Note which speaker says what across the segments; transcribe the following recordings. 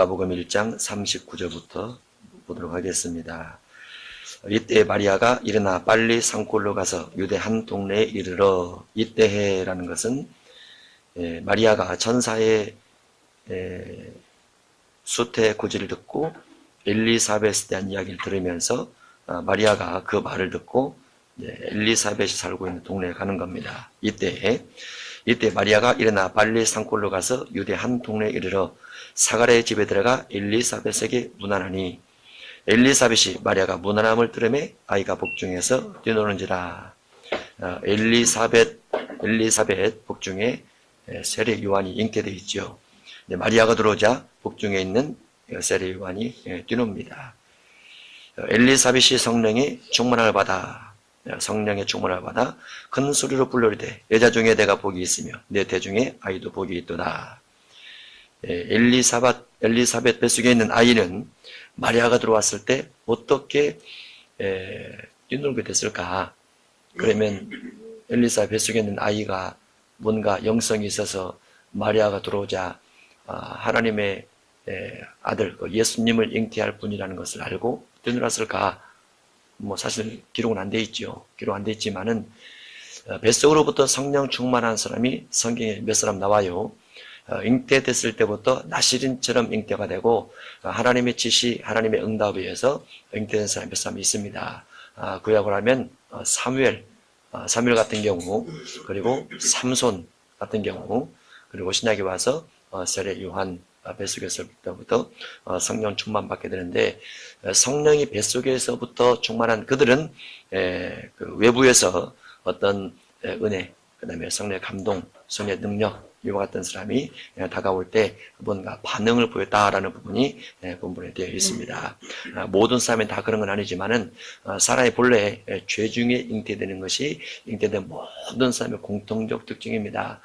Speaker 1: 누가복음 1장 39절부터 보도록 하겠습니다. 이때 마리아가 일어나 빨리 산골로 가서 유대 한 동네에 이르러, 이때해라는 것은 마리아가 천사의 수태 고지를 듣고 엘리사벳에 대한 이야기를 들으면서 마리아가 그 말을 듣고 엘리사벳이 살고 있는 동네에 가는 겁니다. 이때 마리아가 일어나 빨리 산골로 가서 유대 한 동네에 이르러 사가랴의 집에 들어가 엘리사벳에게 문안하니, 엘리사벳이 마리아가 문안함을 들으매 아이가 복중에서 뛰노는지라. 엘리사벳 복중에 세례 요한이 잉태되어 있죠. 마리아가 들어오자 복중에 있는 세례 요한이 뛰놉니다. 엘리사벳이 성령의 충만함을 받아 큰 소리로 불러이르되, 여자 중에 내가 복이 있으며 내 태중에 아이도 복이 있도다. 엘리사벳 뱃속에 있는 아이는 마리아가 들어왔을 때 어떻게 뛰놀게 됐을까? 그러면 엘리사벳 뱃속에 있는 아이가 뭔가 영성이 있어서 마리아가 들어오자 하나님의 아들 예수님을 잉태할 분이라는 것을 알고 뛰놀았을까? 사실 기록은 안 돼 있죠. 기록 안 돼 있지만은 뱃속으로부터 성령 충만한 사람이 성경에 몇 사람 나와요. 잉태됐을 때부터 나시린처럼 잉태가 되고 하나님의 지시, 하나님의 응답에 의해서 잉태된 사람이 몇 사람이 있습니다. 구약을 하면 사무엘 같은 경우, 그리고 삼손 같은 경우, 그리고 신약에 와서 세례 요한 뱃속에서부터 성령 충만 받게 되는데, 성령이 뱃속에서부터 충만한 그들은 그 외부에서 어떤 은혜, 그 다음에 성령의 감동, 성령의 능력, 이와 같은 사람이 다가올 때 뭔가 반응을 보였다라는 부분이 본문에 되어 있습니다. 모든 사람이 다 그런 건 아니지만은 사람의 본래 죄 중에 잉태되는 것이 잉태된 모든 사람의 공통적 특징입니다.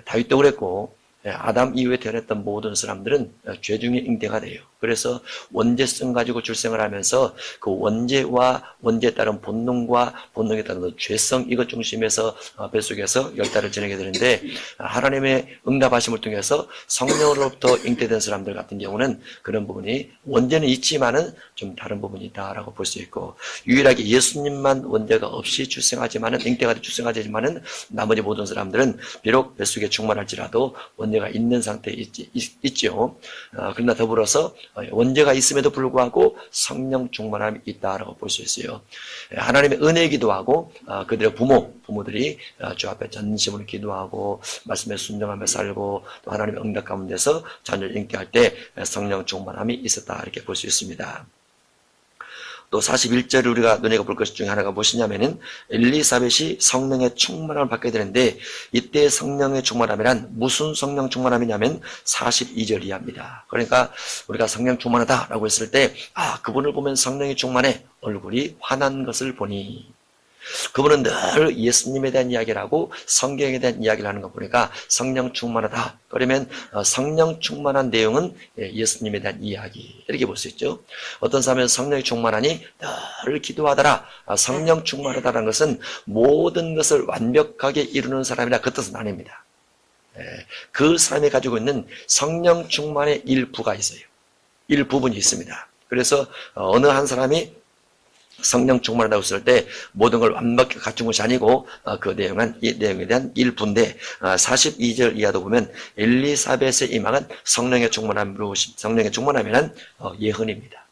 Speaker 1: 다윗도 그랬고 아담 이후에 태어났던 모든 사람들은 죄 중에 잉태가 돼요. 그래서 원죄성 가지고 출생을 하면서 그 원죄와 원죄에 따른 본능과 본능에 따른 죄성, 이것 중심에서 뱃속에서 열달을 지내게 되는데, 하나님의 응답하심을 통해서 성령으로부터 잉태된 사람들 같은 경우는 그런 부분이 원죄는 있지만은 좀 다른 부분이 있다라고 볼 수 있고, 유일하게 예수님만 원죄가 없이 출생하지만은 잉태가 출생하지만은 나머지 모든 사람들은 비록 뱃속에 충만할지라도 원죄가 있는 상태에 있죠. 그러나 더불어서 원죄가 있음에도 불구하고 성령 충만함이 있다라고 볼 수 있어요. 하나님의 은혜이기도 하고 그들의 부모들이 주 앞에 전심으로 기도하고 말씀에 순종하며 살고 또 하나님의 응답 가운데서 자녀를 잉태할 때 성령 충만함이 있었다, 이렇게 볼 수 있습니다. 또 41절 우리가 눈에 볼 것 중에 하나가 무엇이냐면은 엘리사벳이 성령의 충만함을 받게 되는데, 이때 성령의 충만함이란 무슨 성령 충만함이냐면 42절 이하입니다. 그러니까 우리가 성령 충만하다라고 했을 때 그분을 보면 성령이 충만해, 얼굴이 환한 것을 보니, 그분은 늘 예수님에 대한 이야기를 하고 성경에 대한 이야기를 하는 거 보니까 성령 충만하다. 그러면 성령 충만한 내용은 예수님에 대한 이야기, 이렇게 볼 수 있죠. 어떤 사람은 성령이 충만하니 늘 기도하더라. 성령 충만하다는 것은 모든 것을 완벽하게 이루는 사람이라 그 뜻은 아닙니다. 그 사람이 가지고 있는 성령 충만의 일부가 있어요. 일부분이 있습니다. 그래서 어느 한 사람이 성령 충만하다고 했을 때 모든 걸 완벽히 갖춘 것이 아니고 그 내용은 이 내용에 대한 일부인데, 42절 이하도 보면 엘리사벳의 이망은 성령의 충만함이란 예언입니다.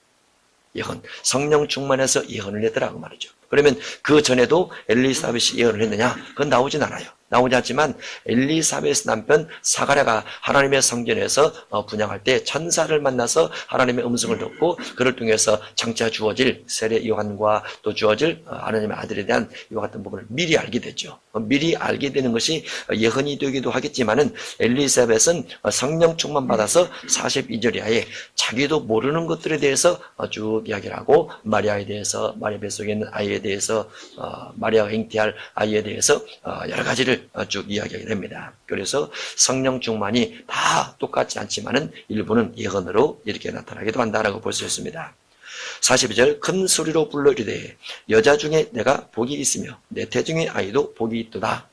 Speaker 1: 예언. 성령 충만해서 예언을 했더라고 말이죠. 그러면 그 전에도 엘리사벳이 예언을 했느냐? 그건 나오진 않아요. 나오지 않지만 엘리사벳의 남편 사가랴가 하나님의 성전에서 분향할 때 천사를 만나서 하나님의 음성을 듣고 그를 통해서 장차 주어질 세례 요한과 또 주어질 하나님의 아들에 대한 이와 같은 부분을 미리 알게 되죠. 미리 알게 되는 것이 예언이 되기도 하겠지만은 엘리사벳은 성령 충만 받아서 42절 이하에 자기도 모르는 것들에 대해서 쭉 이야기를 하고, 마리아에 대해서, 마리아 뱃속에 있는 아이에 대해서, 마리아가 잉태할 아이에 대해서 여러 가지를 쭉 이야기하게 됩니다. 그래서 성령 충만이 다 똑같지 않지만은 일부는 예언으로 이렇게 나타나기도 한다라고 볼 수 있습니다. 42절 큰 소리로 불러 이르되, 여자 중에 내가 복이 있으며 내 태중의 아이도 복이 있도다.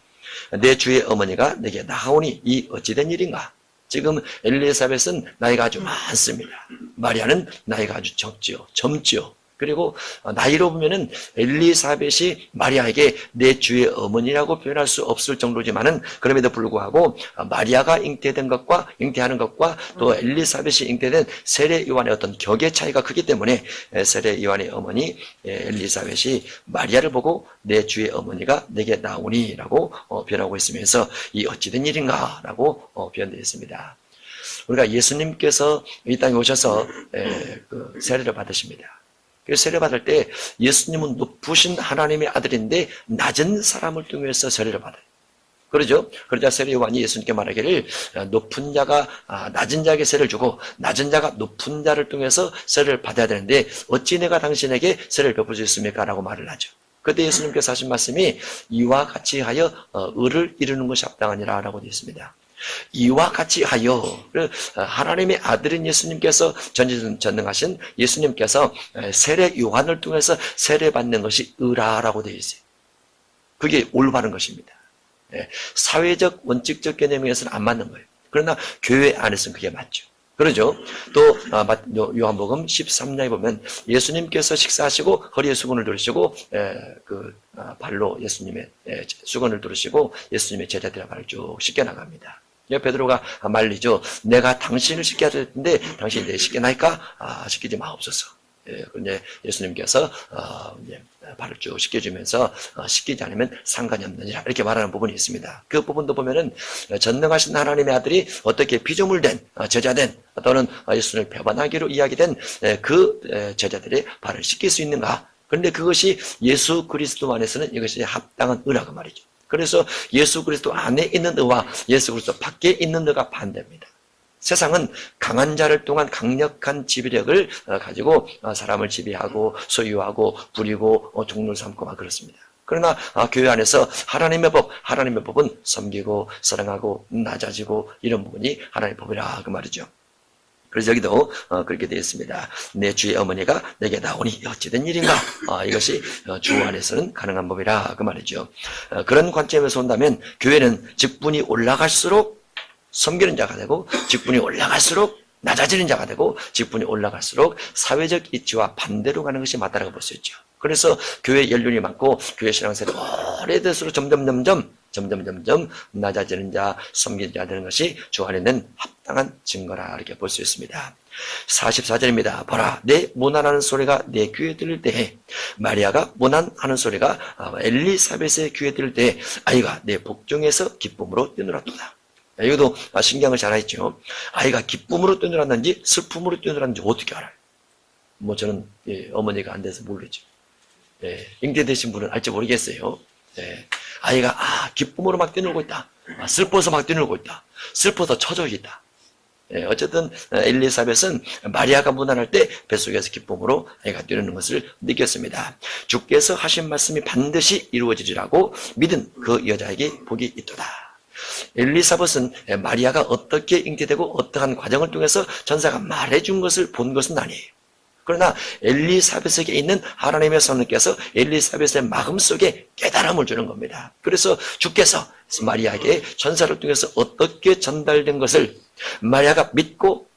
Speaker 1: 내 주의 어머니가 내게 나아오니 이 어찌된 일인가? 지금 엘리사벳은 나이가 아주 많습니다. 마리아는 나이가 아주 젊지요. 그리고 나이로 보면은 엘리사벳이 마리아에게 내 주의 어머니라고 표현할 수 없을 정도지만은 그럼에도 불구하고 마리아가 잉태하는 것과 또 엘리사벳이 잉태된 세례 요한의 어떤 격의 차이가 크기 때문에 세례 요한의 어머니 엘리사벳이 마리아를 보고 내 주의 어머니가 내게 나오니라고 표현하고 있으면서 이 어찌된 일인가라고 표현되어 있습니다. 우리가 예수님께서 이 땅에 오셔서 세례를 받으십니다. 세례 받을 때 예수님은 높으신 하나님의 아들인데 낮은 사람을 통해서 세례를 받아요. 그러죠? 그러자 세례 요한이 예수님께 말하기를 높은 자가 낮은 자에게 세례를 주고 낮은 자가 높은 자를 통해서 세례를 받아야 되는데 어찌 내가 당신에게 세례를 베풀 수 있습니까? 라고 말을 하죠. 그때 예수님께서 하신 말씀이 이와 같이 하여 의를 이루는 것이 합당하니라 라고 되어 있습니다. 이와 같이 하여 하나님의 아들인 예수님께서 전능하신 예수님께서 세례 요한을 통해서 세례받는 것이 의라라고 되어 있어요. 그게 올바른 것입니다. 사회적 원칙적 개념에서는 안 맞는 거예요. 그러나 교회 안에서는 그게 맞죠. 그러죠. 또 요한복음 13장에 보면 예수님께서 식사하시고 허리에 수건을 두르시고 발로 예수님의 수건을 두르시고 예수님의 제자들의 발을 쭉 씻겨 나갑니다. 베드로가 말리죠. 내가 당신을 씻겨야 될 텐데 당신이 내 씻겨나니까 씻기지 마옵소서. 그런데 예수님께서 발을 쭉 씻겨주면서 씻기지 않으면 상관이 없느니라 이렇게 말하는 부분이 있습니다. 그 부분도 보면은 전능하신 하나님의 아들이 어떻게 피조물된 제자된 또는 예수님을 배반하기로 이야기된 그 제자들의 발을 씻길 수 있는가? 그런데 그것이 예수 그리스도 안에서는 이것이 합당한 의라고 말이죠. 그래서 예수 그리스도 안에 있는 의와 예수 그리스도 밖에 있는 의가 반대입니다. 세상은 강한 자를 통한 강력한 지배력을 가지고 사람을 지배하고 소유하고 부리고 종로를 삼고 막 그렇습니다. 그러나 교회 안에서 하나님의 법은 섬기고 사랑하고 낮아지고 이런 부분이 하나님의 법이라 그 말이죠. 그래서 여기도 그렇게 되어 있습니다. 내 주의 어머니가 내게 나오니 어찌된 일인가? 이것이 주 안에서는 가능한 법이라 그 말이죠. 그런 관점에서 본다면 교회는 직분이 올라갈수록 섬기는 자가 되고 직분이 올라갈수록 낮아지는 자가 되고 직분이 올라갈수록 사회적 이치와 반대로 가는 것이 맞다라고 볼 수 있죠. 그래서 교회 연륜이 많고 교회 신앙생활이 오래될수록 점점 낮아지는 자, 섬기는 자 되는 것이 주 안에는 합당한 증거라 이렇게 볼 수 있습니다. 44절입니다. 보라, 내 문안하는 소리가 내 귀에 들릴 때에 마리아가 문안하는 소리가 엘리사벳의 귀에 들릴 때에 아이가 내 복중에서 기쁨으로 뛰놀았도다. 이것도 신기한 걸 잘 알죠. 아이가 기쁨으로 뛰놀았는지 슬픔으로 뛰놀았는지 어떻게 알아요? 저는 어머니가 안 돼서 모르죠. 잉태되신 분은 알지 모르겠어요. 아이가 기쁨으로 막 뛰놀고 있다. 슬퍼서 막 뛰놀고 있다. 슬퍼서 처져 있다. 어쨌든 엘리사벳은 마리아가 문안할 때 뱃속에서 기쁨으로 아이가 뛰노는 것을 느꼈습니다. 주께서 하신 말씀이 반드시 이루어지리라고 믿은 그 여자에게 복이 있도다. 엘리사벳은 마리아가 어떻게 잉태되고 어떠한 과정을 통해서 전사가 말해준 것을 본 것은 아니에요. 그러나 엘리사벳에게 있는 하나님의 성령께서 엘리사벳의 마음속에 깨달음을 주는 겁니다. 그래서 주께서 마리아에게 전사를 통해서 어떻게 전달된 것을 마리아가 믿고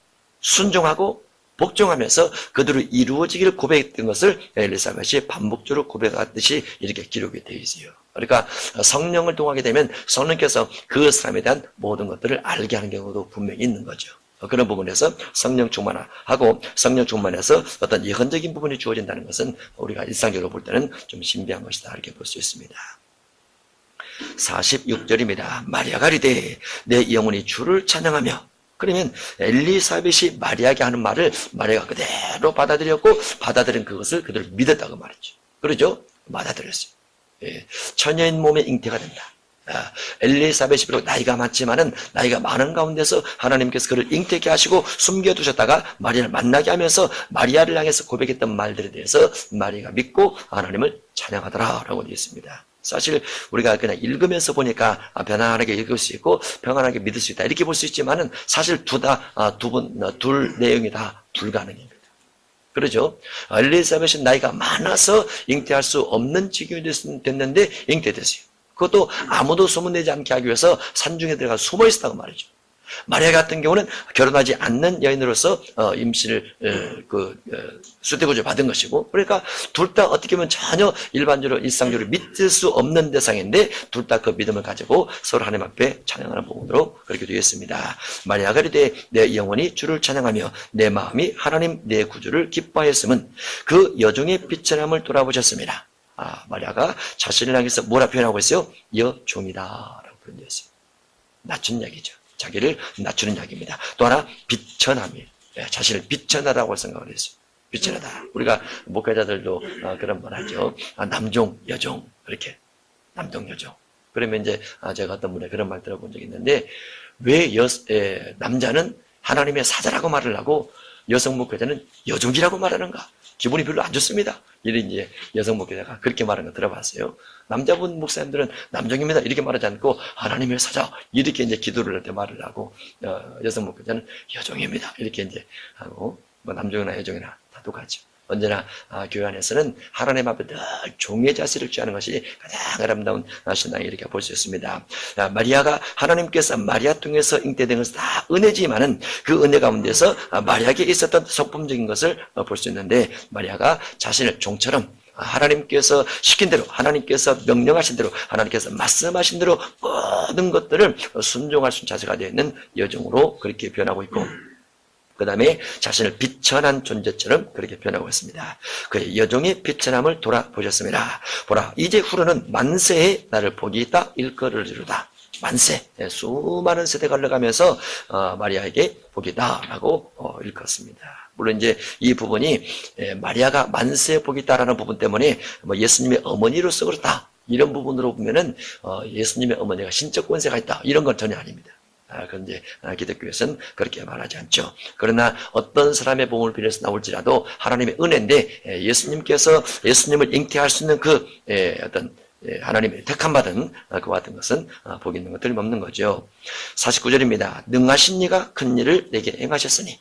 Speaker 1: 순종하고 복종하면서 그대로 이루어지기를 고백했던 것을 엘리사벳이 반복적으로 고백하듯이 이렇게 기록이 되어 있어요. 그러니까 성령을 통하게 되면 성령께서 그 사람에 대한 모든 것들을 알게 하는 경우도 분명히 있는 거죠. 그런 부분에서 성령 충만하고 성령 충만해서 어떤 예언적인 부분이 주어진다는 것은 우리가 일상적으로 볼 때는 좀 신비한 것이다 이렇게 볼 수 있습니다. 46절입니다. 마리아가 이르되 내 영혼이 주를 찬양하며. 그러면 엘리사벳이 마리아에게 하는 말을 마리아가 그대로 받아들였고 받아들인 그것을 그대로 믿었다고 말이죠. 그러죠? 받아들였어요. 처녀인 몸에 잉태가 된다. 엘리사벳이 비록 나이가 많지만은 나이가 많은 가운데서 하나님께서 그를 잉태케 하시고 숨겨두셨다가 마리아를 만나게 하면서 마리아를 향해서 고백했던 말들에 대해서 마리아가 믿고 하나님을 찬양하더라 라고 되어 있습니다. 사실 우리가 그냥 읽으면서 보니까 편안하게 읽을 수 있고 평안하게 믿을 수 있다 이렇게 볼 수 있지만은 사실 둘 내용이 다 불가능입니다. 그러죠? 엘리사벳은 나이가 많아서 잉태할 수 없는 지경이 됐는데 잉태됐어요. 그것도 아무도 소문내지 않게 하기 위해서 산중에 들어가 숨어 있었다고 말이죠. 마리아 같은 경우는 결혼하지 않는 여인으로서 임신을 수태구조 받은 것이고, 그러니까 둘 다 어떻게 보면 전혀 일반적으로 일상적으로 믿을 수 없는 대상인데 둘 다 그 믿음을 가지고 서로 하나님 앞에 찬양하는 부분으로 그렇게 되겠습니다. 마리아가 이르되 내 영혼이 주를 찬양하며 내 마음이 하나님 내 구주를 기뻐하였음은 그 여종의 비천함을 돌아보셨습니다. 마리아가 자신을 향해서 뭐라 표현하고 있어요? 여종이다 라고 표현되었어요. 낮춘 이야기죠. 자기를 낮추는 이야기입니다. 또 하나 비천함이에요. 자신을 비천하다고 생각을 했어요. 비천하다. 우리가 목회자들도 그런 말 하죠. 남종, 여종 이렇게 남종, 여종. 그러면 이제 제가 어떤 분의 그런 말 들어본 적이 있는데 왜 남자는 하나님의 사자라고 말을 하고 여성 목회자는 여종이라고 말하는가? 기분이 별로 안 좋습니다. 이런 이제 여성 목회자가 그렇게 말하는 거 들어봤어요. 남자분 목사님들은 남종입니다 이렇게 말하지 않고 하나님의 사자 이렇게 이제 기도를 할 때 말을 하고 여성 목회자는 여종입니다 이렇게 이제 하고 뭐 남종이나 여종이나 다 똑같죠. 언제나 교회 안에서는 하나님 앞에 늘 종의 자세를 취하는 것이 가장 아름다운 신앙이 이렇게 볼 수 있습니다. 마리아가 하나님께서 마리아 통해서 잉태된 것은 다 은혜지만은 그 은혜 가운데서 마리아에게 있었던 성품적인 것을 볼 수 있는데 마리아가 자신을 종처럼 하나님께서 시킨 대로 하나님께서 명령하신 대로 하나님께서 말씀하신 대로 모든 것들을 순종할 수 있는 자세가 되어 있는 여종으로 그렇게 변하고 있고 그 다음에 자신을 비천한 존재처럼 그렇게 변하고 있습니다. 그의 여종의 비천함을 돌아보셨습니다. 보라 이제 후로는 만세에 나를 복이 있다 일거리로다. 만세 수많은 세대가 흘러가면서 마리아에게 복이 있다라고 읽었습니다. 물론 이제 이 부분이 마리아가 만세에 복이 있다라는 부분 때문에 뭐 예수님의 어머니로서 그렇다 이런 부분으로 보면은 예수님의 어머니가 신적 권세가 있다 이런 건 전혀 아닙니다. 그런데 기독교에서는 그렇게 말하지 않죠. 그러나 어떤 사람의 복음을 빌려서 나올지라도 하나님의 은혜인데 예수님께서 예수님을 잉태할 수 있는 그 어떤 하나님의 택함받은 그와 같은 것은 복이 있는 것 틀림없는 거죠. 49절입니다. 능하신 이가 큰 일을 내게 행하셨으니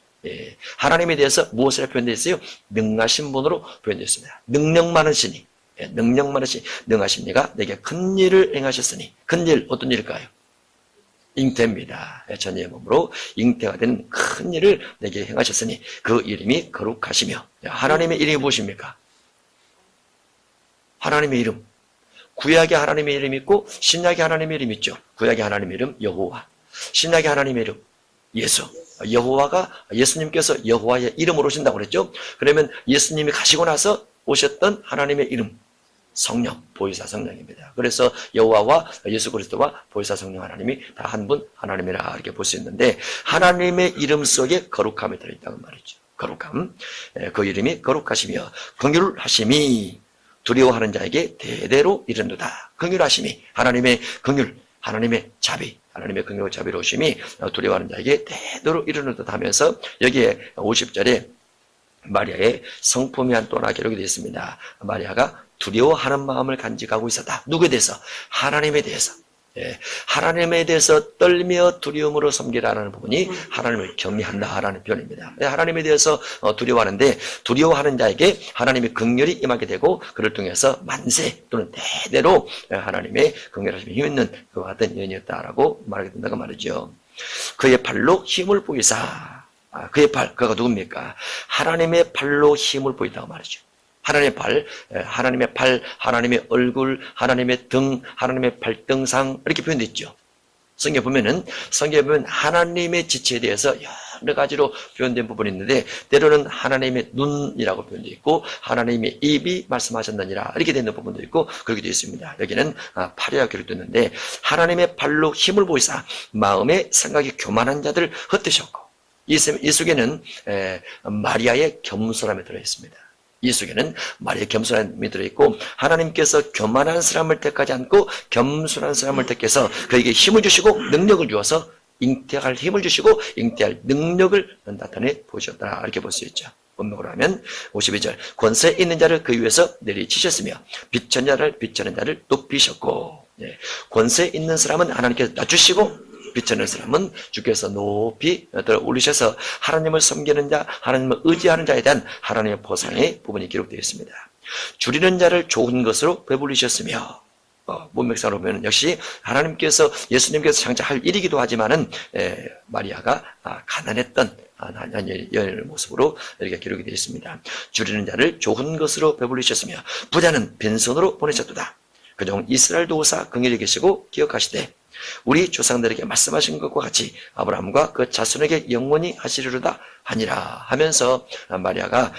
Speaker 1: 하나님에 대해서 무엇이라 표현되어 있어요? 능하신 분으로 표현되어 있습니다. 능력 많으시니 능력 많으시 능하신 이가 내게 큰 일을 행하셨으니 큰 일 어떤 일일까요? 잉태입니다. 전의 몸으로 잉태가 되는 큰 일을 내게 행하셨으니 그 이름이 거룩하시며 하나님의 이름이 무엇입니까? 하나님의 이름. 구약의 하나님의 이름이 있고 신약의 하나님의 이름이 있죠. 구약의 하나님의 이름 여호와, 신약의 하나님의 이름 예수. 여호와가 예수님께서 여호와의 이름으로 오신다고 그랬죠. 그러면 예수님이 가시고 나서 오셨던 하나님의 이름 성령, 보혜사 성령입니다. 그래서 여호와와 예수 그리스도와 보혜사 성령 하나님이 다 한 분 하나님이라 이렇게 볼 수 있는데 하나님의 이름 속에 거룩함이 들어있다는 말이죠. 거룩함. 그 이름이 거룩하시며 긍휼하심이 두려워하는 자에게 대대로 이른도다. 긍휼하심이 하나님의 긍휼, 하나님의 자비, 하나님의 긍휼과 자비로우심이 두려워하는 자에게 대대로 이른도다 하면서 여기에 50절에 마리아의 성품이 한 또 하나 기록이 되어 있습니다. 마리아가 두려워하는 마음을 간직하고 있었다. 누구에 대해서? 하나님에 대해서. 하나님에 대해서 떨며 두려움으로 섬기라는 부분이 하나님을 경외한다라는 표현입니다. 하나님에 대해서 두려워하는데 두려워하는 자에게 하나님의 긍휼이 임하게 되고 그를 통해서 만세 또는 대대로 하나님의 긍휼하심이 힘있는 그와 같은 여인이었다라고 말하게 된다고 말이죠. 그의 팔로 힘을 보이사 그의 팔, 그가 누굽니까? 하나님의 팔로 힘을 보인다고 말이죠. 하나님의 팔, 하나님의 얼굴, 하나님의 등, 하나님의 발등상 이렇게 표현되어 있죠. 성경에 보면 하나님의 지체에 대해서 여러 가지로 표현된 부분이 있는데 때로는 하나님의 눈이라고 표현되어 있고 하나님의 입이 말씀하셨느니라 이렇게 되는 부분도 있고 그렇게 되어 있습니다. 여기는 팔이라고 기록됐는데 하나님의 발로 힘을 보이사 마음의 생각이 교만한 자들을 흩으셨고 이 속에는 마리아의 겸손함이 들어있습니다. 이 속에는 마리아의 겸손함이 들어있고 하나님께서 교만한 사람을 택하지 않고 겸손한 사람을 택해서 그에게 힘을 주시고 능력을 주어서 잉태할 힘을 주시고 잉태할 능력을 나타내 보셨다 이렇게 볼 수 있죠. 본명으로 하면 52절 권세 있는 자를 그 위에서 내리치셨으며 비천하는 자를 높이셨고 권세 있는 사람은 하나님께서 낮추시고 비천한 사람은 주께서 높이 올리셔서 하나님을 섬기는 자, 하나님을 의지하는 자에 대한 하나님의 보상의 부분이 기록되어 있습니다. 줄이는 자를 좋은 것으로 배불리셨으며 문맥상으로 보면 역시 하나님께서 예수님께서 장차할 일이기도 하지만은 마리아가 가난했던 여인의 모습으로 이렇게 기록이 되어 있습니다. 줄이는 자를 좋은 것으로 배불리셨으며 부자는 빈손으로 보내셨도다. 그종 이스라엘도 오사 긍휼히 계시고 기억하시되 우리 조상들에게 말씀하신 것과 같이 아브라함과 그 자손에게 영원히 하시리로다 하니라 하면서 마리아가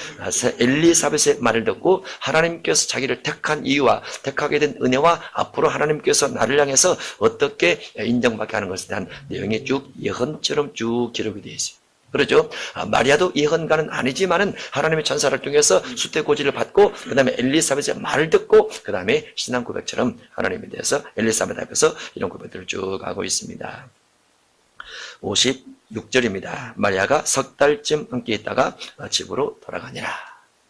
Speaker 1: 엘리사벳의 말을 듣고 하나님께서 자기를 택한 이유와 택하게 된 은혜와 앞으로 하나님께서 나를 향해서 어떻게 인정받게 하는 것에 대한 내용이 쭉 예언처럼 쭉 기록이 되어 있어요. 그렇죠? 마리아도 예언가는 아니지만은 하나님의 천사를 통해서 수태고지를 받고 그 다음에 엘리사벳의 말을 듣고 그 다음에 신앙 고백처럼 하나님에 대해서 엘리사벳 앞에서 이런 고백들을 쭉 하고 있습니다. 56절입니다. 마리아가 석 달쯤 함께 있다가 집으로 돌아가니라.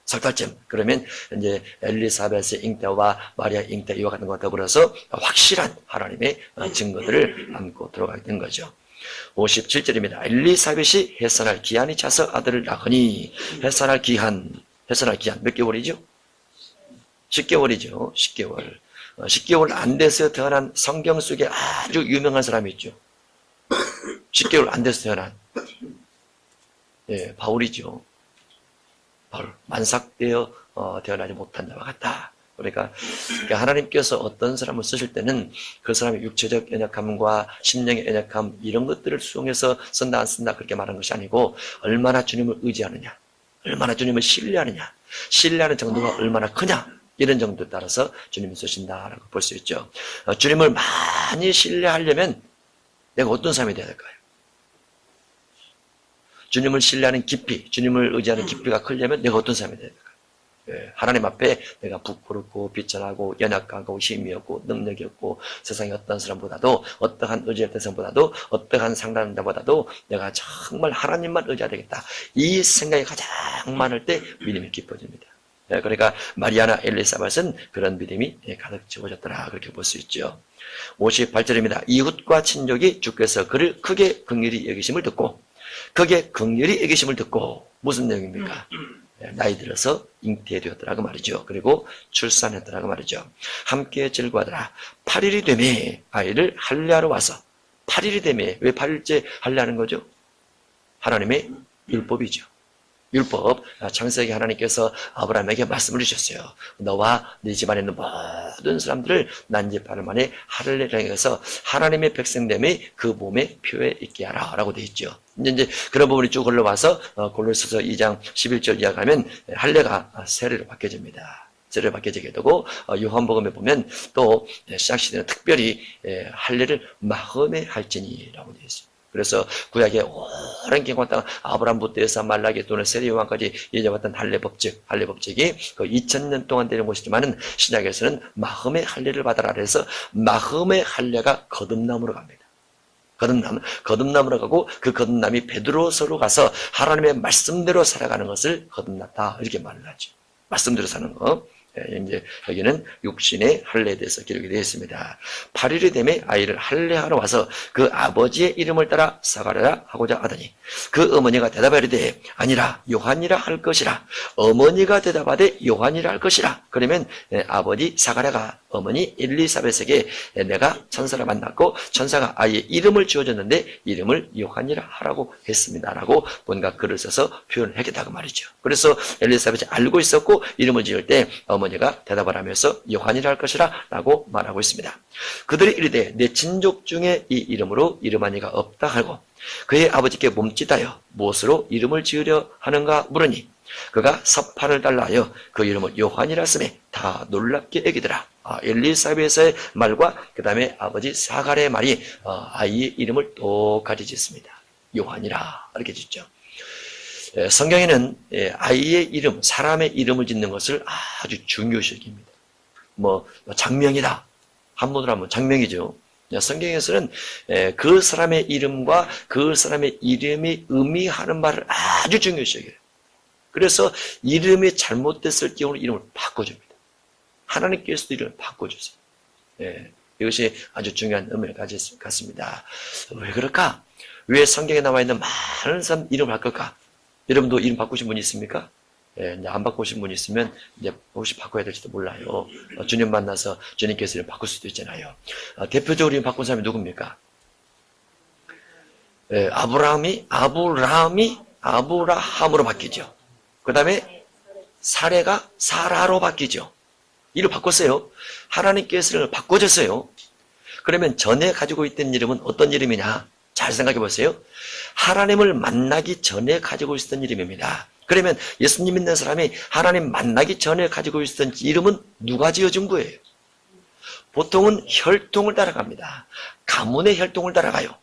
Speaker 1: 석 달쯤. 그러면 이제 엘리사벳의 잉태와 마리아 잉태 이와 같은 것과 더불어서 확실한 하나님의 증거들을 안고 들어가게 된 거죠. 57절입니다. 엘리사벳이 해산할 기한이 차서 아들을 낳으니 해산할 기한 몇 개월이죠? 10개월이죠. 10개월. 10개월 안 돼서 태어난 성경 속에 아주 유명한 사람이 있죠. 10개월 안 돼서 태어난 바울이죠. 바울. 만삭되어 태어나지 못한 자와 같다. 그러니까 하나님께서 어떤 사람을 쓰실 때는 그 사람의 육체적 연약함과 심령의 연약함 이런 것들을 수용해서 쓴다 안 쓴다 그렇게 말하는 것이 아니고 얼마나 주님을 의지하느냐, 얼마나 주님을 신뢰하느냐, 신뢰하는 정도가 얼마나 크냐 이런 정도에 따라서 주님이 쓰신다라고 볼 수 있죠. 주님을 많이 신뢰하려면 내가 어떤 사람이 되어야 될까요? 주님을 신뢰하는 깊이, 주님을 의지하는 깊이가 크려면 내가 어떤 사람이 되어야 될까요? 하나님 앞에 내가 부끄럽고 비천하고 연약하고 힘이 없고 능력이 없고 세상의 어떤 사람보다도 어떠한 의지할 대상보다도 어떠한 상담자보다도 내가 정말 하나님만 의지해야 되겠다. 이 생각이 가장 많을 때 믿음이 깊어집니다. 그러니까 마리아나 엘리사벳은 그런 믿음이 가득 채워졌더라 그렇게 볼 수 있죠. 58절입니다. 이웃과 친족이 주께서 그를 크게 긍휼히 여기심을 듣고 무슨 내용입니까? 나이 들어서 잉태되었더라고 말이죠. 그리고 출산했더라고 말이죠. 함께 즐거워하더라. 8일이 되매 아이를 할례하러 와서 8일이 되매 왜 8일째 할례하는 거죠? 하나님의 율법이죠. 율법, 창세기 하나님께서 아브라함에게 말씀을 주셨어요. 너와 네 집안에 있는 모든 사람들을 난집하는 만에 할례를 행해서 하나님의 백성됨의 그 몸에 표에 있게 하라 라고 되어 있죠. 이제 그런 부분이 쭉 흘러와서 골로새서 2장 11절 이야기하면 할례가 세례로 바뀌어집니다. 세례로 바뀌어지게 되고 요한복음에 보면 또 시작시대는 특별히 할례를 마음에 할지니라고 되어 있습니다. 그래서 구약의 오랜 기간 동안 아브라함부터 에서 말라기 또는 세례요한까지 이어져왔던 할례법칙이 그 2000년 동안 되는 것이지만은 신약에서는 마음의 할례를 받아라 그래서 마음의 할례가 거듭남으로 갑니다. 거듭남으로 가고 그 거듭남이 베드로서로 가서 하나님의 말씀대로 살아가는 것을 거듭났다 이렇게 말을 하죠. 말씀대로 사는 거. 이제 여기는 육신의 할례에 대해서 기록이 되어 있습니다. 8일이 되매 아이를 할례하러 와서 그 아버지의 이름을 따라 사가랴라 하고자 하더니 그 어머니가 대답하리되 아니라 요한이라 할 것이라. 어머니가 대답하되 요한이라 할 것이라. 그러면 아버지 사가랴가 어머니 엘리사벳에게 내가 천사를 만났고 천사가 아이의 이름을 지어줬는데 이름을 요한이라 하라고 했습니다 라고 뭔가 글을 써서 표현을 했겠다고 말이죠. 그래서 엘리사벳이 알고 있었고 이름을 지을 때 어머니가 대답을 하면서 요한이라 할 것이라 라고 말하고 있습니다. 그들이 이르되 내 친족 중에 이 이름으로 이름한 이가 없다 하고 그의 아버지께 몸짓하여 무엇으로 이름을 지으려 하는가 물으니 그가 서파를 달라 하여 그 이름을 요한이라 쓰매 다 놀랍게 여기더라. 엘리사벳의 말과 그 다음에 아버지 사가랴의 말이 아이의 이름을 똑같이 짓습니다. 요한이라 이렇게 짓죠. 성경에는 아이의 이름, 사람의 이름을 짓는 것을 아주 중요시 여깁니다. 장명이다. 한문으로 하면 장명이죠. 성경에서는 그 사람의 이름과 그 사람의 이름이 의미하는 말을 아주 중요시 여겨요. 그래서 이름이 잘못됐을 경우는 이름을 바꿔줍니다. 하나님께서도 이름을 바꿔주세요. 이것이 아주 중요한 의미를 가졌습니다. 왜 그럴까? 왜 성경에 나와 있는 많은 사람 이름을 바꿀까? 여러분도 이름 바꾸신 분이 있습니까? 이제 안 바꾸신 분이 있으면 이제 혹시 바꿔야 될지도 몰라요. 주님 만나서 주님께서 이름 바꿀 수도 있잖아요. 대표적으로 이름 바꾼 사람이 누굽니까? 아브라함으로 바뀌죠. 그 다음에 사레가 사라로 바뀌죠. 이름 바꿨어요. 하나님께서 이름을 바꿔줬어요. 그러면 전에 가지고 있던 이름은 어떤 이름이냐? 잘 생각해 보세요. 하나님을 만나기 전에 가지고 있었던 이름입니다. 그러면 예수님 믿는 사람이 하나님 만나기 전에 가지고 있었던 이름은 누가 지어준 거예요? 보통은 혈통을 따라갑니다. 가문의 혈통을 따라가요.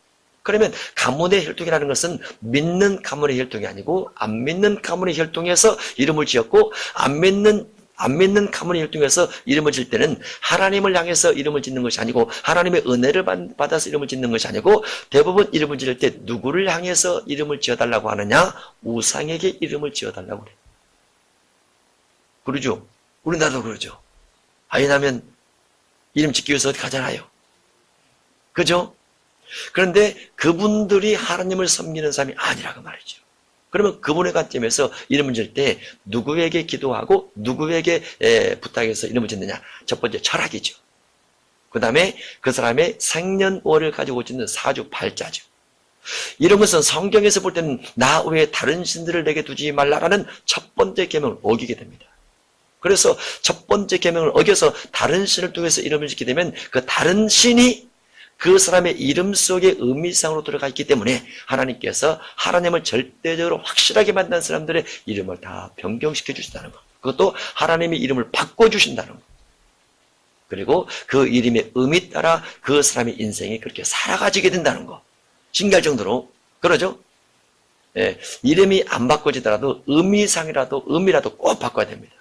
Speaker 1: 그러면 가문의 혈통이라는 것은 믿는 가문의 혈통이 아니고 안 믿는 가문의 혈통에서 이름을 지었고 안 믿는 가문의 혈통에서 이름을 지을 때는 하나님을 향해서 이름을 짓는 것이 아니고 하나님의 은혜를 받아서 이름을 짓는 것이 아니고 대부분 이름을 지을 때 누구를 향해서 이름을 지어달라고 하느냐? 우상에게 이름을 지어달라고 그래요. 그러죠? 우리나라도 그러죠. 아이 나면 이름 짓기 위해서 어디 가잖아요. 그죠? 그런데 그분들이 하나님을 섬기는 사람이 아니라고 말이죠. 그러면 그분의 관점에서 이름을 지을 때 누구에게 기도하고 누구에게 부탁해서 이름을 짓느냐? 첫 번째 철학이죠. 그 다음에 그 사람의 생년월을 가지고 짓는 사주팔자죠. 이런 것은 성경에서 볼 때는 나 외에 다른 신들을 내게 두지 말라라는 첫 번째 계명을 어기게 됩니다. 그래서 첫 번째 계명을 어겨서 다른 신을 통해서 이름을 짓게 되면 그 다른 신이 그 사람의 이름 속에 의미상으로 들어가 있기 때문에 하나님께서 하나님을 절대적으로 확실하게 만난 사람들의 이름을 다 변경시켜 주신다는 것. 그것도 하나님의 이름을 바꿔주신다는 것. 그리고 그 이름의 의미 따라 그 사람의 인생이 그렇게 살아가지게 된다는 것. 신기할 정도로. 그러죠? 예, 이름이 안 바꿔지더라도 의미라도 꼭 바꿔야 됩니다.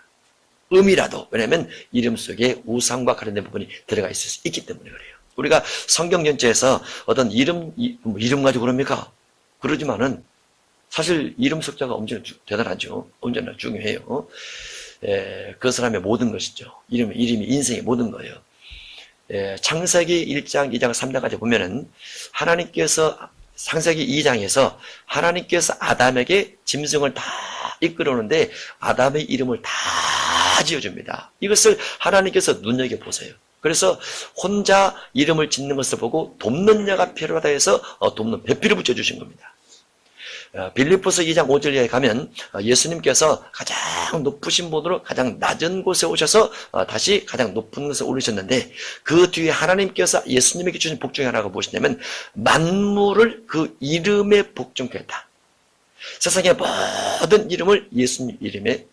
Speaker 1: 의미라도. 왜냐하면 이름 속에 우상과 관련된 부분이 들어가 있을 수 있기 때문에 그래요. 우리가 성경 전체에서 어떤 이름 가지고 그럽니까? 그러지만은 사실 이름 석자가 엄청 대단하죠. 엄청나 중요해요. 그 사람의 모든 것이죠. 이름이 인생의 모든 거예요. 창세기 1장, 2장, 3장까지 보면은 하나님께서 창세기 2장에서 하나님께서 아담에게 짐승을 다 이끌어오는데 아담의 이름을 다 지어줍니다. 이것을 하나님께서 눈여겨보세요. 그래서 혼자 이름을 짓는 것을 보고 돕는 자가 필요하다 해서 돕는 배필을 붙여주신 겁니다. 빌립보서 2장 5절에 가면 예수님께서 가장 높으신 분으로 가장 낮은 곳에 오셔서 다시 가장 높은 곳에 오르셨는데 그 뒤에 하나님께서 예수님에게 주신 복 중에 하나가 무엇이냐면 만물을 그 이름에 복종했다. 세상의 모든 이름을 예수님 이름에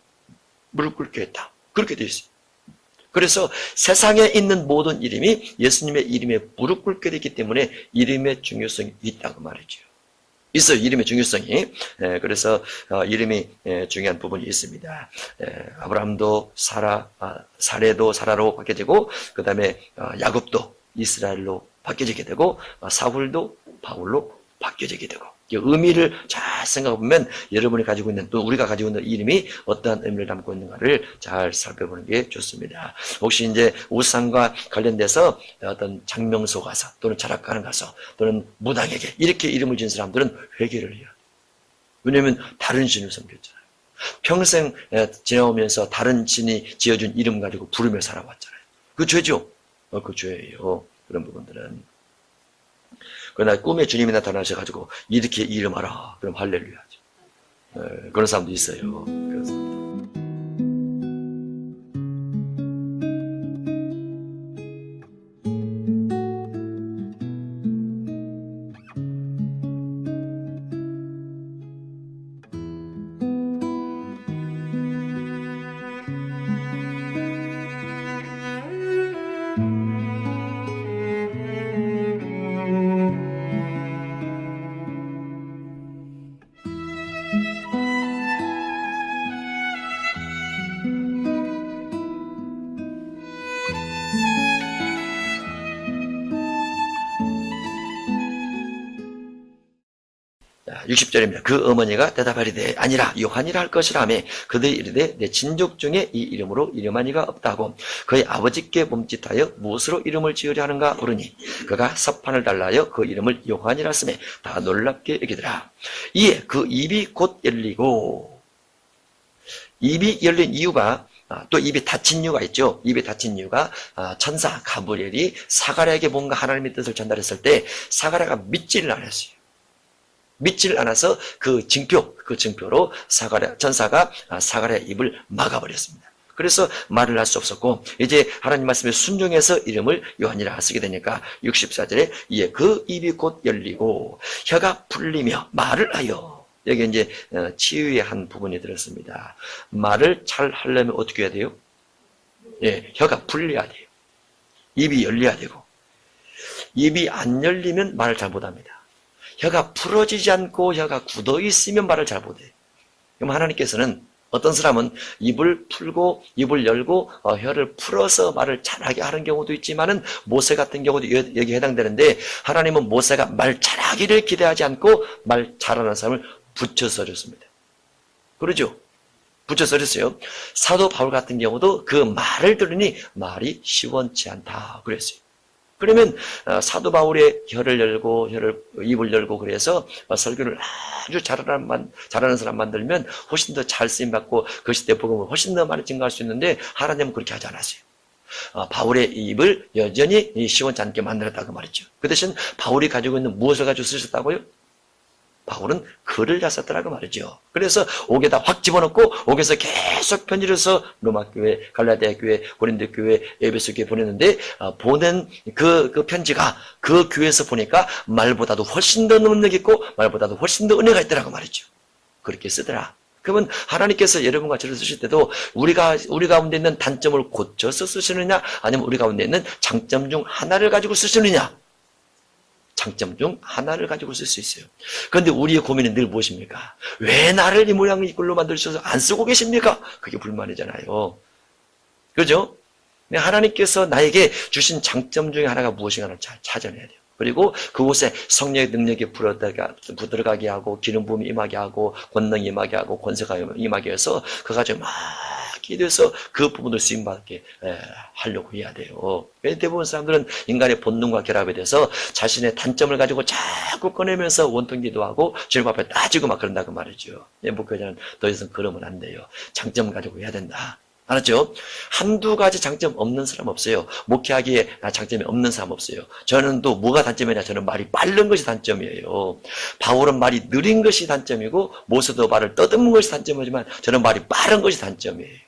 Speaker 1: 무릎 꿇게 했다. 그렇게 되어 있어요. 그래서 세상에 있는 모든 이름이 예수님의 이름에 무릎 꿇게 됐기 때문에 이름의 중요성이 있다고 말이죠. 있어요. 이름의 중요성이. 그래서 이름이 중요한 부분이 있습니다. 아브라함도 사레도 사라로 바뀌어지고 그 다음에 야곱도 이스라엘로 바뀌어지게 되고 사울도 바울로 바뀌어지게 되고 의미를 잘 생각해보면 여러분이 가지고 있는 또 우리가 가지고 있는 이름이 어떠한 의미를 담고 있는가를 잘 살펴보는 게 좋습니다. 혹시 이제 우상과 관련돼서 어떤 장명소 가서 또는 철학가는 가서 또는 무당에게 이렇게 이름을 지은 사람들은 회개를 해요. 왜냐하면 다른 신을 섬겼잖아요. 평생 지나오면서 다른 신이 지어준 이름 가지고 부르며 살아왔잖아요. 그 죄죠. 그 죄예요. 그런 부분들은. 그러나 꿈에 주님이 나타나셔가지고 이렇게 이름하라. 그럼 할렐루야 하죠. 그런 사람도 있어요. 그래서. 자, 60절입니다. 그 어머니가 대답하리되 아니라 요한이라 할 것이라며 그들이 이르되 내 친족 중에 이 이름으로 이름한 이가 없다고 그의 아버지께 몸짓하여 무엇으로 이름을 지으려 하는가 물으니 그가 서판을 달라하여 그 이름을 요한이라 쓰매 다 놀랍게 여기더라. 이에 그 입이 곧 열리고 입이 열린 이유가 또 입이 닫힌 이유가 있죠. 입이 닫힌 이유가 천사 가브리엘이 사가랴에게 뭔가 하나님의 뜻을 전달했을 때 사가랴가 믿지를 않았어요. 믿지를 않아서 그 증표로 천사가 사가랴 입을 막아버렸습니다. 그래서 말을 할 수 없었고 이제 하나님 말씀에 순종해서 이름을 요한이라 쓰게 되니까 64절에 이에 그 입이 곧 열리고 혀가 풀리며 말을 하여, 여기 이제 치유의 한 부분이 들었습니다. 말을 잘 하려면 어떻게 해야 돼요? 예, 혀가 풀려야 돼요. 입이 열려야 되고, 입이 안 열리면 말을 잘 못합니다. 혀가 풀어지지 않고 혀가 굳어 있으면 말을 잘 못해요. 그럼 하나님께서는 어떤 사람은 입을 풀고 입을 열고 혀를 풀어서 말을 잘하게 하는 경우도 있지만은 모세 같은 경우도 여기에 해당되는데, 하나님은 모세가 말 잘하기를 기대하지 않고 말 잘하는 사람을 붙여 써줬습니다. 그러죠? 붙여 써줬어요. 사도 바울 같은 경우도 그 말을 들으니 말이 시원치 않다 그랬어요. 그러면 사도 바울의 혀를 열고 입을 열고 그래서 설교를 아주 잘하는 사람 만들면 훨씬 더 잘 쓰임받고 그 시대 복음을 훨씬 더 많이 증가할 수 있는데, 하나님은 그렇게 하지 않았어요. 바울의 입을 여전히 시원치 않게 만들었다고 말이죠. 그 대신 바울이 가지고 있는 무엇을 가지고 쓰셨다고요? 바울은 글을 잘 썼더라고 말이죠. 그래서 옥에다 확 집어넣고 옥에서 계속 편지를 써 로마 교회, 갈라디아 교회, 고린도 교회, 에베소 교회 보냈는데, 보낸 그 편지가 그 교회에서 보니까 말보다도 훨씬 더 능력 있고 말보다도 훨씬 더 은혜가 있더라고 말이죠. 그렇게 쓰더라. 그러면 하나님께서 여러분과 저를 쓰실 때도 우리 가운데 있는 단점을 고쳐서 쓰시느냐, 아니면 우리 가운데 있는 장점 중 하나를 가지고 쓰시느냐? 장점 중 하나를 가지고 쓸 수 있어요. 그런데 우리의 고민은 늘 무엇입니까? 왜 나를 이 모양 이 꼴로 만들어주셔서 안 쓰고 계십니까? 그게 불만이잖아요. 그죠? 하나님께서 나에게 주신 장점 중에 하나가 무엇인가를 잘 찾아내야 돼요. 그리고 그곳에 성령의 능력이 들어가게 하고, 기름 부음이 임하게 하고, 권능이 임하게 하고, 권세가 임하게 해서 그 가지고 막 기도해서 그 부분을 쓰임받게 하려고 해야 돼요. 대부분 사람들은 인간의 본능과 결합이 돼서 자신의 단점을 가지고 자꾸 꺼내면서 원통 기도하고 주님 앞에 따지고 막 그런다고 말이죠. 목회자는 더 이상 그러면 안 돼요. 장점 가지고 해야 된다. 알았죠? 한두 가지 장점 없는 사람 없어요. 목회하기에 장점이 없는 사람 없어요. 저는 또 뭐가 단점이냐? 저는 말이 빠른 것이 단점이에요. 바울은 말이 느린 것이 단점이고, 모세도 말을 떠듬는 것이 단점이지만 저는 말이 빠른 것이 단점이에요.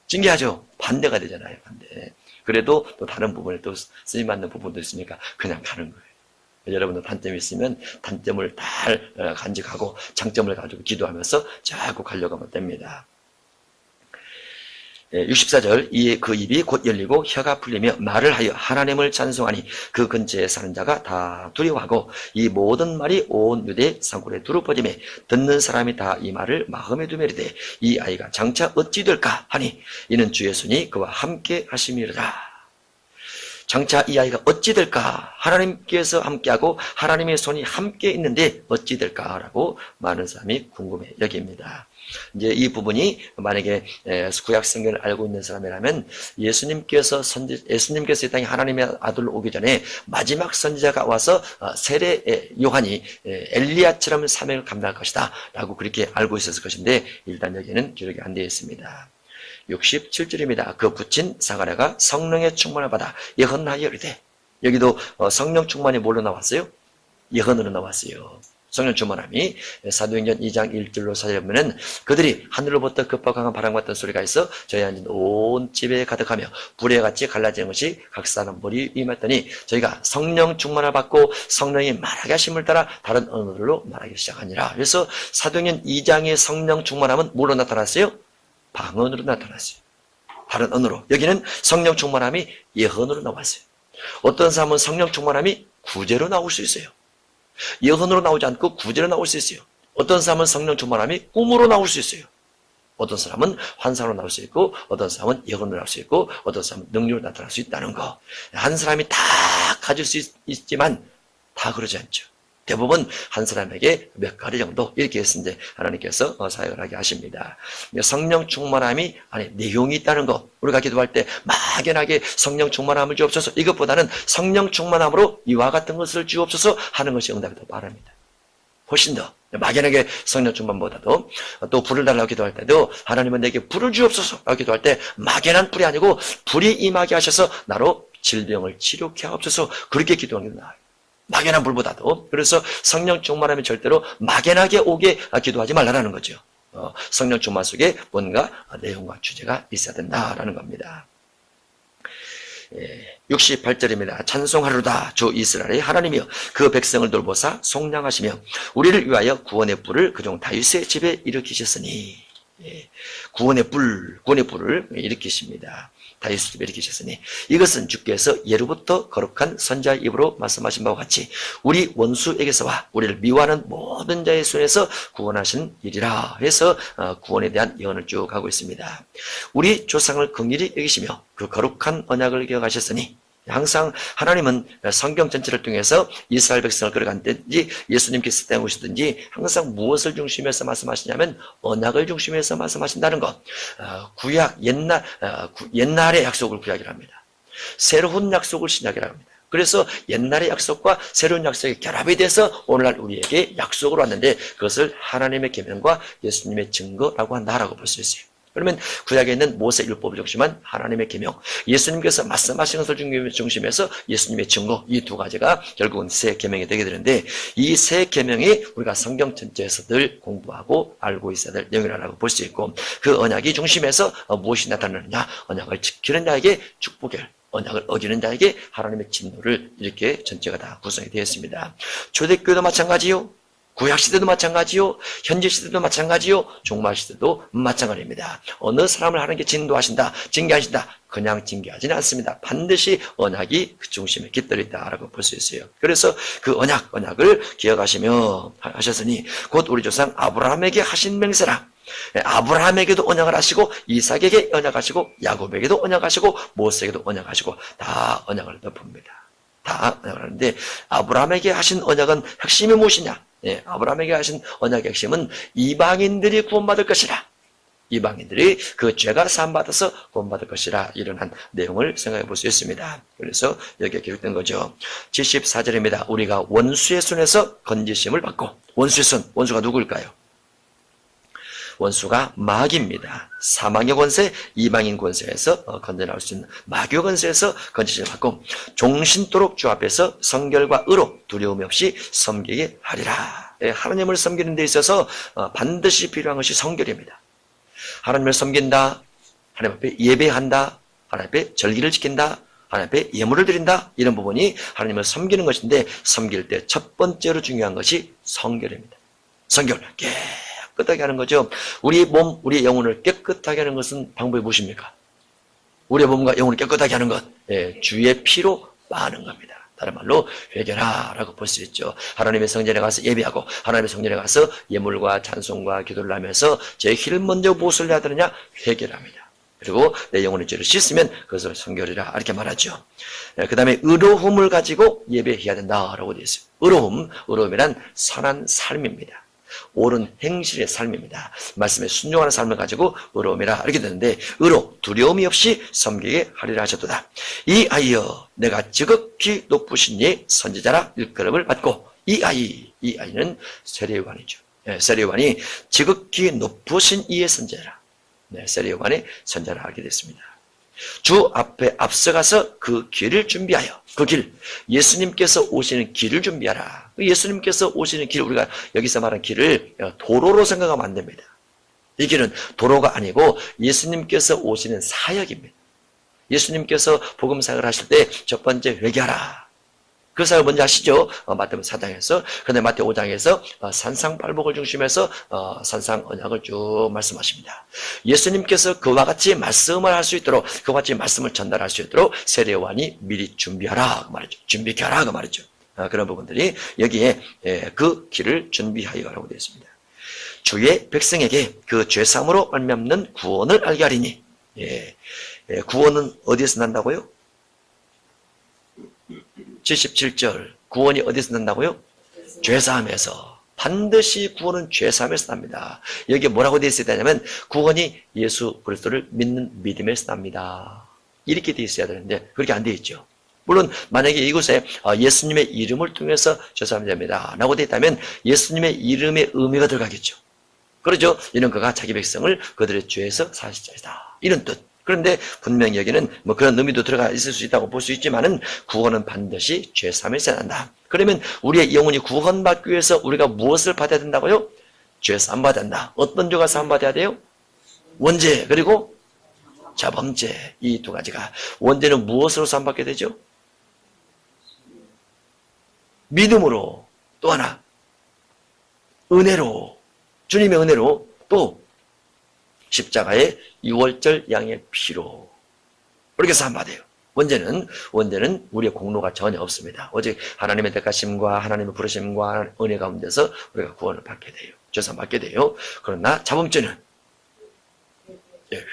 Speaker 1: 신기하죠? 반대가 되잖아요. 반대. 그래도 또 다른 부분에 또 쓰임받는 부분도 있으니까 그냥 가는 거예요. 여러분도 단점이 있으면 단점을 잘 간직하고 장점을 가지고 기도하면서 자꾸 가려고 하면 됩니다. 64절, 이에 그 입이 곧 열리고 혀가 풀리며 말을 하여 하나님을 찬송하니 그 근처에 사는 자가 다 두려워하고 이 모든 말이 온 유대 산골에 두루 퍼지매 듣는 사람이 다 이 말을 마음에 두며 이르되 이 아이가 장차 어찌 될까 하니 이는 주의 손이 그와 함께 하심이라. 장차 이 아이가 어찌 될까? 하나님께서 함께하고 하나님의 손이 함께 있는데 어찌 될까라고 많은 사람이 궁금해 여깁니다. 이제 이 부분이 만약에 구약 성경을 알고 있는 사람이라면 예수님께서 이 땅에 하나님의 아들로 오기 전에 마지막 선지자가 와서 세례 요한이 엘리야처럼 사명을 감당할 것이다 라고 그렇게 알고 있었을 것인데, 일단 여기에는 기록이 안 되어 있습니다. 67절입니다. 그 붙인 사가랴가 성령의 충만을 받아 예언하여 이르되, 여기도 성령 충만이 뭘로 나왔어요? 예언으로 나왔어요. 성령 충만함이 사도행전 2장 1절로 살펴보면 그들이 하늘로부터 급하고 강한 바람 같은 소리가 있어 저희 앉은 온 집에 가득하며 불에 같이 갈라지는 것이 각 사람 머리 임했더니 저희가 성령 충만을 받고 성령이 말하게 하심을 따라 다른 언어들로 말하기 시작하니라. 그래서 사도행전 2장의 성령 충만함은 뭘로 나타났어요? 방언으로 나타났어요. 다른 언어로. 여기는 성령 충만함이 예언으로 나왔어요. 어떤 사람은 성령 충만함이 구제로 나올 수 있어요. 예언으로 나오지 않고 구제로 나올 수 있어요. 어떤 사람은 성령 충만함이 꿈으로 나올 수 있어요. 어떤 사람은 환상으로 나올 수 있고, 어떤 사람은 예언으로 나올 수 있고, 어떤 사람은 능력으로 나타날 수 있다는 거. 한 사람이 다 가질 수 있지만 다 그러지 않죠. 대부분 한 사람에게 몇 가지 정도 이렇게 했는데 하나님께서 사역을 하게 하십니다. 성령 충만함이 안에 내용이 있다는 거, 우리가 기도할 때 막연하게 성령 충만함을 주옵소서, 이것보다는 성령 충만함으로 이와 같은 것을 주옵소서 하는 것이 응답이 더 바랍니다. 훨씬 더 막연하게 성령 충만보다도, 또 불을 달라고 기도할 때도 하나님은 내게 불을 주옵소서 라고 기도할 때 막연한 불이 아니고 불이 임하게 하셔서 나로 질병을 치료케 하옵소서, 그렇게 기도하는 게 나아요. 막연한 불보다도. 그래서 성령 충만하면 절대로 막연하게 오게 기도하지 말라는 거죠. 성령 충만 속에 뭔가 내용과 주제가 있어야 된다라는 겁니다. 68절입니다. 찬송하리로다 주 이스라엘의 하나님이여 그 백성을 돌보사 속량하시며 우리를 위하여 구원의 불을 그종 다윗의 집에 일으키셨으니, 구원의 불을 일으키십니다. 다윗의 집에 일으키셨으니 이것은 주께서 예로부터 거룩한 선자의 입으로 말씀하신 바와 같이 우리 원수에게서와 우리를 미워하는 모든 자의 손에서 구원하신 일이라 해서 구원에 대한 예언을 쭉 하고 있습니다. 우리 조상을 긍휼히 여기시며 그 거룩한 언약을 기억하셨으니, 항상 하나님은 성경 전체를 통해서 이스라엘 백성을 끌어간든지 예수님께서 땅에 오시든지 항상 무엇을 중심에서 말씀하시냐면 언약을 중심에서 말씀하신다는 것. 구약 옛날의 약속을 구약이라 합니다. 새로운 약속을 신약이라 합니다. 그래서 옛날의 약속과 새로운 약속이 결합이 돼서 오늘날 우리에게 약속으로 왔는데 그것을 하나님의 계명과 예수님의 증거라고 한다라고 볼 수 있어요. 그러면 구약에 있는 모세율법을 중심한 하나님의 계명, 예수님께서 말씀하신 것을 중심해서 예수님의 증거, 이 두 가지가 결국은 새 계명이 되게 되는데, 이 새 계명이 우리가 성경 전체에서 늘 공부하고 알고 있어야 될 내용이라고 볼 수 있고, 그 언약이 중심에서 무엇이 나타나느냐, 언약을 지키는 자에게 축복을, 언약을 어기는 자에게 하나님의 진노를, 이렇게 전체가 다 구성이 되어 있습니다. 초대교회도 마찬가지요, 구약시대도 마찬가지요, 현재시대도 마찬가지요, 종말시대도 마찬가지입니다. 어느 사람을 하나님께 진도하신다, 징계하신다, 그냥 징계하지는 않습니다. 반드시 언약이 그 중심에 깃들어 있다라고 볼 수 있어요. 그래서 그 언약을 기억하시며 하셨으니 곧 우리 조상 아브라함에게 하신 맹세라. 아브라함에게도 언약을 하시고, 이삭에게 언약하시고, 야곱에게도 언약하시고, 모세에게도 언약하시고, 다 언약을 덮습니다. 다 언약을 하는데, 아브라함에게 하신 언약은 핵심이 무엇이냐? 아브라함에게 하신 언약의 핵심은 이방인들이 구원받을 것이라. 이방인들이 그 죄가 사함받아서 구원받을 것이라, 이런 한 내용을 생각해 볼 수 있습니다. 그래서 여기에 기록된 거죠. 74절입니다. 우리가 원수의 손에서 건지심을 받고, 원수의 손, 원수가 누구일까요? 원수가 마귀입니다. 사망의 권세, 이방인 권세에서 건져나올 수 있는 마귀의 권세에서 건지심을 받고 종신토록 주 앞에서 성결과 의로 두려움이 없이 섬기게 하리라. 하나님을 섬기는 데 있어서 반드시 필요한 것이 성결입니다. 하나님을 섬긴다, 하나님 앞에 예배한다, 하나님 앞에 절기를 지킨다, 하나님 앞에 예물을 드린다, 이런 부분이 하나님을 섬기는 것인데, 섬길 때 첫 번째로 중요한 것이 성결입니다. 성결, 깨끗하게 하는 거죠. 우리 몸, 우리 영혼을 깨끗하게 하는 것은 방법이 무엇입니까? 우리의 몸과 영혼을 깨끗하게 하는 것, 주의 피로 빠는 겁니다. 다른 말로 회개하라고 볼 수 있죠. 하나님의 성전에 가서 예배하고, 하나님의 성전에 가서 예물과 찬송과 기도를 하면서 제 힐 먼저 무엇을 해야 되느냐? 회개를 합니다. 그리고 내 영혼의 죄를 씻으면 그것을 성결이라, 이렇게 말하죠. 그 다음에 의로움을 가지고 예배해야 된다라고 되어 있어요. 의로움이란 선한 삶입니다. 옳은 행실의 삶입니다. 말씀에 순종하는 삶을 가지고 의로움이라 이렇게 되는데, 의로 두려움이 없이 섬기게 하리라 하셨도다. 이 아이여 내가 지극히 높으신 이의 선지자라 일컬음을 받고, 이 아이는 세례요한이죠. 세례요한이 지극히 높으신 이의 선지자라, 세례요한의 선지자라 하게 됐습니다. 주 앞에 앞서가서 그 길을 준비하여, 그 길, 예수님께서 오시는 길을 준비하라. 예수님께서 오시는 길, 우리가 여기서 말한 길을 도로로 생각하면 안 됩니다. 이 길은 도로가 아니고 예수님께서 오시는 사역입니다. 예수님께서 복음 사역을 하실 때 첫 번째 회개하라, 그 사역을 먼저 하시죠. 마태복음 4장에서. 그런데 마태 5장에서 산상발복을 중심해서 산상 언약을 쭉 말씀하십니다. 예수님께서 그와 같이 말씀을 할 수 있도록, 그와 같이 말씀을 전달할 수 있도록 세례요한이 미리 준비하라 그 말이죠. 준비하라 그 말이죠. 그런 부분들이 여기에 그 길을 준비하여라고 되어 있습니다. 주의 백성에게 그 죄사함으로 말미암는 구원을 알게 하리니, 구원은 어디에서 난다고요? 77절, 구원이 어디서 난다고요? 죄사함에서. 반드시 구원은 죄사함에서 납니다. 여기에 뭐라고 되어 있어야 되냐면, 구원이 예수 그리스도를 믿는 믿음에서 납니다. 이렇게 되어 있어야 되는데 그렇게 안 되어 있죠. 물론 만약에 이곳에 예수님의 이름을 통해서 죄송하면 됩니다 라고 되어 있다면 예수님의 이름의 의미가 들어가겠죠. 그러죠. 이는 그가 자기 백성을 그들의 죄에서 사실자이다 이런 뜻. 그런데 분명히 여기는 뭐 그런 의미도 들어가 있을 수 있다고 볼 수 있지만은 구원은 반드시 죄 사함을 sen한다. 그러면 우리의 영혼이 구원받기 위해서 우리가 무엇을 받아야 된다고요? 죄 사함 받아야 된다. 어떤 죄가 사함 받아야 돼요? 원죄 그리고 자범죄. 이 두 가지가. 원죄는 무엇으로 사함 받게 되죠? 믿음으로. 또 하나 은혜로. 주님의 은혜로. 또 십자가의 유월절 양의 피로. 그렇게 사함받아요. 원죄는 우리의 공로가 전혀 없습니다. 오직 하나님의 택하심과 하나님의 부르심과 은혜 가운데서 우리가 구원을 받게 돼요. 죄사함 받게 돼요. 그러나 자범죄는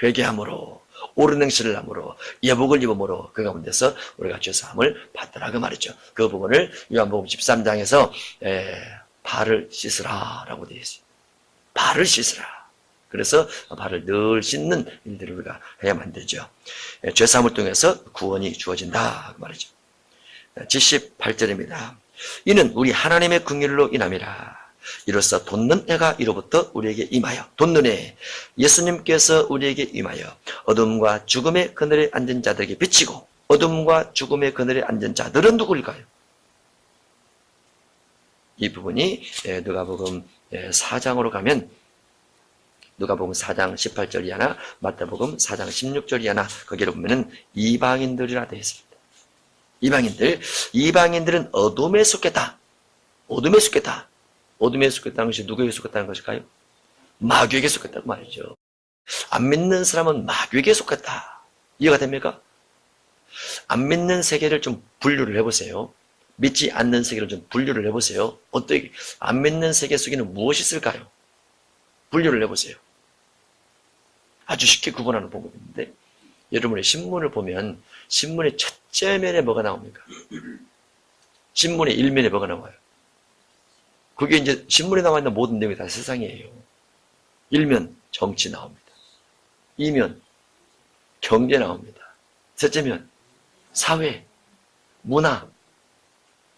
Speaker 1: 회개함으로 옳은 행실을 함으로 예복을 입음으로 그 가운데서 우리가 죄사함을 받더라 그 말이죠. 그 부분을 요한복음 13장에서 발을 씻으라 라고 되어 있어요. 발을 씻으라. 그래서 발을 늘 씻는 일들을 우리가 해야만 되죠. 죄사함을 통해서 구원이 주어진다 그 말이죠. 78절입니다. 이는 우리 하나님의 긍휼로 인함이라. 이로써 돋는 해가 이로부터 우리에게 임하여, 돋는 해, 예수님께서 우리에게 임하여 어둠과 죽음의 그늘에 앉은 자들에게 비치고, 어둠과 죽음의 그늘에 앉은 자들은 누구일까요? 이 부분이 누가복음 4장으로 가면 누가복음 4장 18절이 하나, 마태복음 4장 16절이 하나, 거기를 보면은 이방인들이라 되어 있습니다. 이방인들은 어둠에 속했다. 어둠에 속했다. 어둠에 속했다는 것이 누구에게 속했다는 것일까요? 마귀에게 속했다고 말이죠. 안 믿는 사람은 마귀에게 속했다. 이해가 됩니까? 안 믿는 세계를 좀 분류를 해보세요. 믿지 않는 세계를 좀 분류를 해보세요. 어떻게, 안 믿는 세계 속에는 무엇이 있을까요? 분류를 해보세요. 아주 쉽게 구분하는 방법이 있는데, 여러분의 신문을 보면 신문의 첫째 면에 뭐가 나옵니까? 신문의 일면에 뭐가 나와요? 그게 이제 신문에 나와 있는 모든 내용이 다 세상이에요. 일면 정치 나옵니다. 이면 경제 나옵니다. 셋째 면 사회, 문화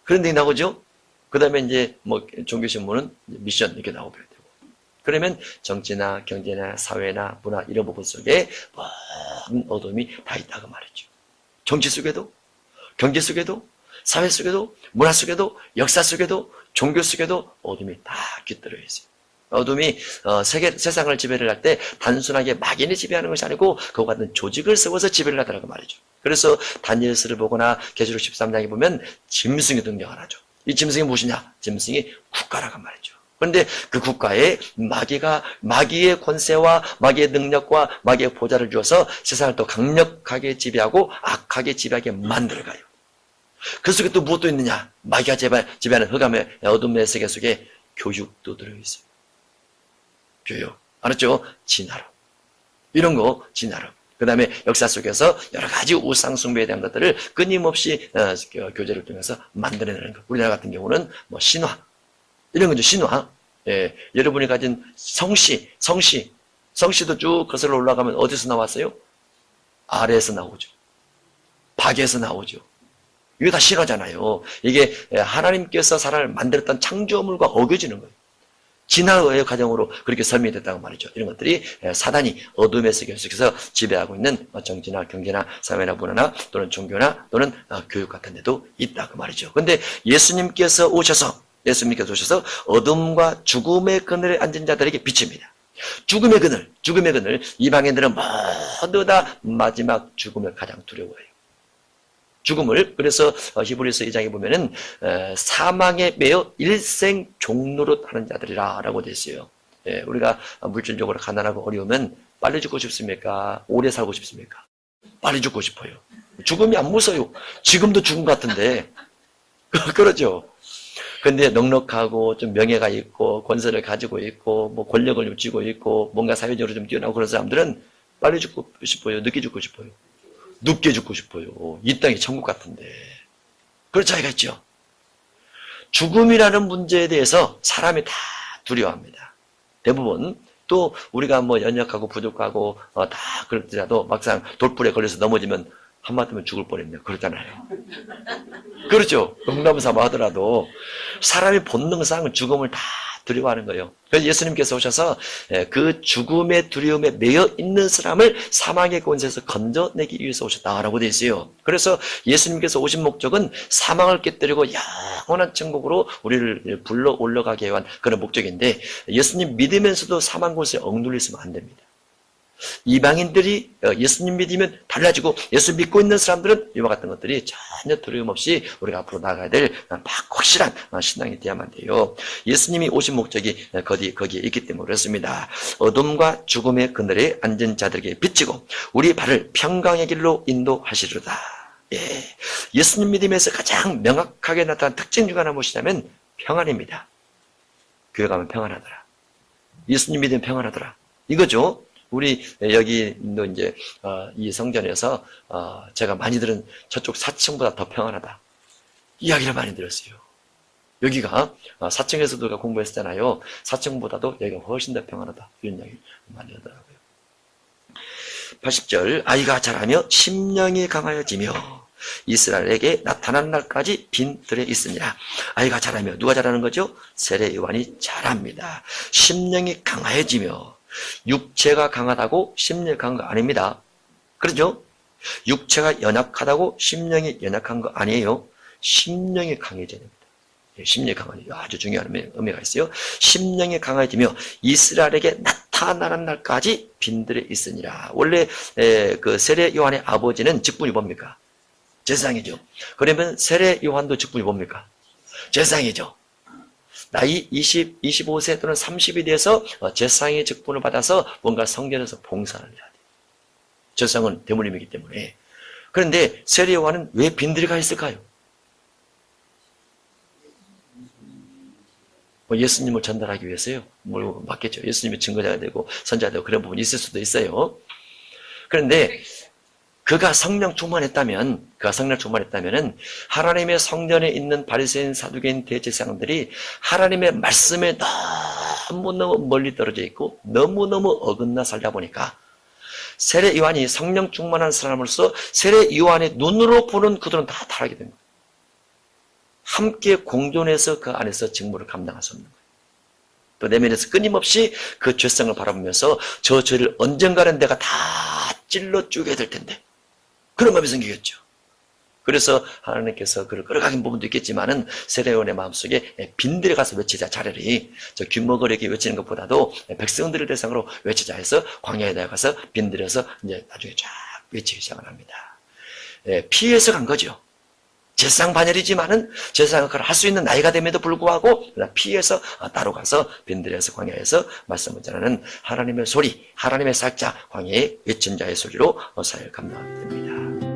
Speaker 1: 그런 내용이 나오죠. 그 다음에 이제 뭐 종교신문은 미션 이렇게 나오게 되고. 그러면 정치나 경제나 사회나 문화 이런 부분 속에 모든 어둠이 다 있다고 말이죠. 정치 속에도, 경제 속에도, 사회 속에도, 문화 속에도, 역사 속에도, 종교 속에도 어둠이 다 깃들어 있어요. 어둠이 세상을 지배를 할 때 단순하게 막연히 지배하는 것이 아니고 그와 같은 조직을 세워서 지배를 하더라고 말이죠. 그래서 다니엘서를 보거나 계시록 13장에 보면 짐승이 등장을 하죠. 이 짐승이 무엇이냐? 짐승이 국가라고 말이죠. 그런데 그 국가에 마귀의 권세와 마귀의 능력과 마귀의 보좌를 주어서 세상을 또 강력하게 지배하고 악하게 지배하게 만들어가요. 그 속에 또 무엇도 있느냐? 마귀가 지배하는 흑암의 어둠의 세계 속에 교육도 들어있어요. 교육. 알았죠? 진화론. 이런 거 진화론. 그 다음에 역사 속에서 여러 가지 우상 숭배에 대한 것들을 끊임없이 교제를 통해서 만들어내는 것. 우리나라 같은 경우는 뭐 신화. 이런 거죠. 신화. 예, 여러분이 가진 성씨도 쭉 거슬러 올라가면 어디서 나왔어요? 아래에서 나오죠. 박에서 나오죠. 이거 다 신화잖아요. 이게 하나님께서 사람을 만들었던 창조물과 어겨지는 거예요. 진화의 과정으로 그렇게 설명이 됐다고 말이죠. 이런 것들이 사단이 어둠의 세계 속에서 지배하고 있는 정치나 경제나 사회나 문화나 또는 종교나 또는 교육 같은 데도 있다고 말이죠. 그런데 예수님께서 오셔서 어둠과 죽음의 그늘에 앉은 자들에게 비칩니다. 죽음의 그늘. 이방인들은 모두 다 마지막 죽음을 가장 두려워해요. 죽음을, 그래서 히브리서 2장에 보면은 사망에 매여 일생 종노릇 하는 자들이라 라고 되어 있어요. 예, 우리가 물질적으로 가난하고 어려우면 빨리 죽고 싶습니까? 오래 살고 싶습니까? 빨리 죽고 싶어요. 죽음이 안 무서워요. 지금도 죽음 같은데. 그러죠. 근데 넉넉하고 좀 명예가 있고 권세를 가지고 있고 뭐 권력을 좀 쥐고 있고 뭔가 사회적으로 좀 뛰어나고 그런 사람들은 빨리 죽고 싶어요. 늦게 죽고 싶어요. 눕게 죽고 싶어요. 이 땅이 천국 같은데. 그런 차이가 있죠. 죽음이라는 문제에 대해서 사람이 다 두려워합니다. 대부분. 또 우리가 뭐 연약하고 부족하고 다 그렇더라도 막상 돌불에 걸려서 넘어지면 한마디면 죽을 뻔했네요. 그러잖아요. 그렇죠. 농담 삼아 하더라도 사람의 본능상 죽음을 다 두려워하는 거예요. 그래서 예수님께서 오셔서 그 죽음의 두려움에 매여 있는 사람을 사망의 권세에서 건져내기 위해서 오셨다라고 되어 있어요. 그래서 예수님께서 오신 목적은 사망을 깨뜨리고 영원한 천국으로 우리를 불러 올라가게 위한 그런 목적인데, 예수님 믿으면서도 사망 권세에 억눌려 있으면 안 됩니다. 이방인들이 예수님 믿으면 달라지고, 예수 믿고 있는 사람들은 이와 같은 것들이 전혀 두려움 없이 우리가 앞으로 나가야 될 확실한 신앙이 되어야만 돼요. 예수님이 오신 목적이 거기에 있기 때문에 그렇습니다. 어둠과 죽음의 그늘에 앉은 자들에게 비치고 우리 발을 평강의 길로 인도하시리로다. 예수님 믿음에서 가장 명확하게 나타난 특징 중 하나 무엇이냐면 평안입니다. 교회 가면 평안하더라. 예수님 믿으면 평안하더라. 이거죠. 우리 여기 이제 이 성전에서 제가 많이 들은 저쪽 4층보다 더 평안하다 이야기를 많이 들었어요. 여기가 4층에서도 공부했었잖아요. 4층보다도 여기가 훨씬 더 평안하다 이런 이야기 많이 하더라고요. 80절 아이가 자라며 심령이 강하여지며 이스라엘에게 나타난 날까지 빈들에 있으니라. 아이가 자라며 누가 자라는 거죠? 세례 요한이 자랍니다. 심령이 강하여지며, 육체가 강하다고 심령이 강한 거 아닙니다. 그렇죠? 육체가 연약하다고 심령이 연약한 거 아니에요. 심령이 강해져야 됩니다. 심령이 강하니 아주 중요한 의미가 있어요. 심령이 강해지며 이스라엘에게 나타나는 날까지 빈들에 있으니라. 원래 그 세례 요한의 아버지는 직분이 뭡니까? 제사장이죠. 그러면 세례 요한도 직분이 뭡니까? 제사장이죠. 나이 20, 25세 또는 30이 돼서 제사장의 직분을 받아서 뭔가 성전에서 봉사를 해야 돼요. 제사장은 대물림이기 때문에. 그런데 세례 요한은 왜 빈들에 가 있을까요? 예수님을 전달하기 위해서요. 맞겠죠. 예수님이 증거자가 되고 선자가 되고 그런 부분이 있을 수도 있어요. 그런데 그가 성령 충만했다면 하나님의 성전에 있는 바리새인, 사두개인, 대제사장들이 하나님의 말씀에 너무너무 멀리 떨어져 있고 너무너무 어긋나 살다 보니까 세례 요한이 성령 충만한 사람으로서 세례 요한의 눈으로 보는 그들은 다 타락이 된 거예요. 함께 공존해서 그 안에서 직무를 감당할 수 없는 거예요. 또 내면에서 끊임없이 그 죄성을 바라보면서 저 죄를 언젠가는 내가 다 찔러 쪼개야 될 텐데 그런 마음이 생기겠죠. 그래서 하나님께서 그를 끌어가긴 부분도 있겠지만은 세례요한의 마음속에 빈들에 가서 외치자 차라리 저 귀머거리게 외치는 것보다도 백성들을 대상으로 외치자 해서 광야에 나가서 빈들에서 이제 나중에 쫙 외치기 시작을 합니다. 피해서 간 거죠. 제사장 반열이지만은 제사장을 할 수 있는 나이가 됨에도 불구하고 피해서 따로 가서 빈들에서 광야에서 말씀을 전하는 하나님의 소리, 하나님의 살자, 광야의 외친 자의 소리로 사역을 감당하게 됩니다.